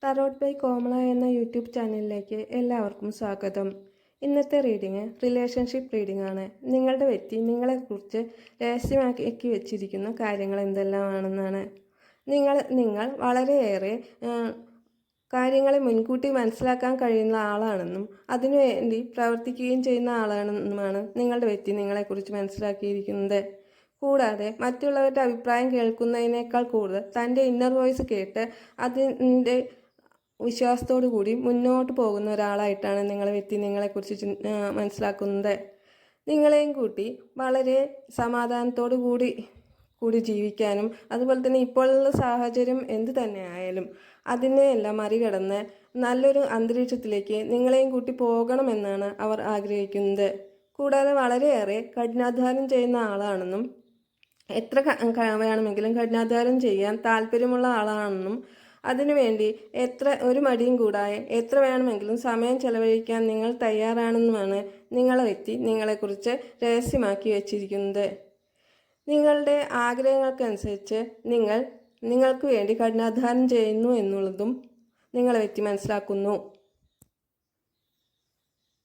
Tarot by കോമള എന്ന YouTube ചാനലിലേക്ക് എല്ലാവർക്കും സ്വാഗതം. ഇന്നത്തെ റീഡിങ് റിലേഷൻഷിപ്പ് റീഡിംഗ് ആണ്. നിങ്ങളുടെ വ്യക്തി നിങ്ങളെക്കുറിച്ച് രഹസ്യമാക്കി വെച്ചിരിക്കുന്ന കാര്യങ്ങൾ എന്തെല്ലാമാണെന്നാണ്. നിങ്ങൾ വളരെയേറെ കാര്യങ്ങളെ മുൻകൂട്ടി മനസ്സിലാക്കാൻ കഴിയുന്ന ആളാണെന്നും അതിനുവേണ്ടി പ്രവർത്തിക്കുകയും ചെയ്യുന്ന ആളാണെന്നുമാണ് നിങ്ങളുടെ വ്യക്തി നിങ്ങളെക്കുറിച്ച് മനസ്സിലാക്കിയിരിക്കുന്നത്. കൂടാതെ മറ്റുള്ളവരുടെ അഭിപ്രായം കേൾക്കുന്നതിനേക്കാൾ കൂടുതൽ തൻ്റെ ഇന്നർ വോയിസ് കേട്ട് അതിൻ്റെ വിശ്വാസത്തോടു കൂടി മുന്നോട്ട് പോകുന്ന ഒരാളായിട്ടാണ് നിങ്ങളെ വ്യക്തി നിങ്ങളെക്കുറിച്ച് മനസ്സിലാക്കുന്നത്. നിങ്ങളെയും കൂട്ടി വളരെ സമാധാനത്തോടു കൂടി ജീവിക്കാനും അതുപോലെ തന്നെ ഇപ്പോഴുള്ള സാഹചര്യം എന്തു തന്നെ ആയാലും അതിനെയെല്ലാം മറികടന്ന് നല്ലൊരു അന്തരീക്ഷത്തിലേക്ക് നിങ്ങളെയും കൂട്ടി പോകണമെന്നാണ് അവർ ആഗ്രഹിക്കുന്നത്. കൂടാതെ വളരെയേറെ കഠിനാധ്വാനം ചെയ്യുന്ന ആളാണെന്നും എത്ര വേണമെങ്കിലും കഠിനാധ്വാനം ചെയ്യാൻ താല്പര്യമുള്ള ആളാണെന്നും അതിനുവേണ്ടി ഒരു മടിയും കൂടാതെ എത്ര വേണമെങ്കിലും സമയം ചെലവഴിക്കാൻ നിങ്ങൾ തയ്യാറാണെന്നുമാണ് നിങ്ങളെ വ്യക്തി നിങ്ങളെക്കുറിച്ച് രഹസ്യമാക്കി വച്ചിരിക്കുന്നത്. നിങ്ങളുടെ ആഗ്രഹങ്ങൾക്കനുസരിച്ച് നിങ്ങൾക്ക് വേണ്ടി കഠിനാധ്വാനം ചെയ്യുന്നു എന്നുള്ളതും നിങ്ങളെ വ്യക്തി മനസ്സിലാക്കുന്നു.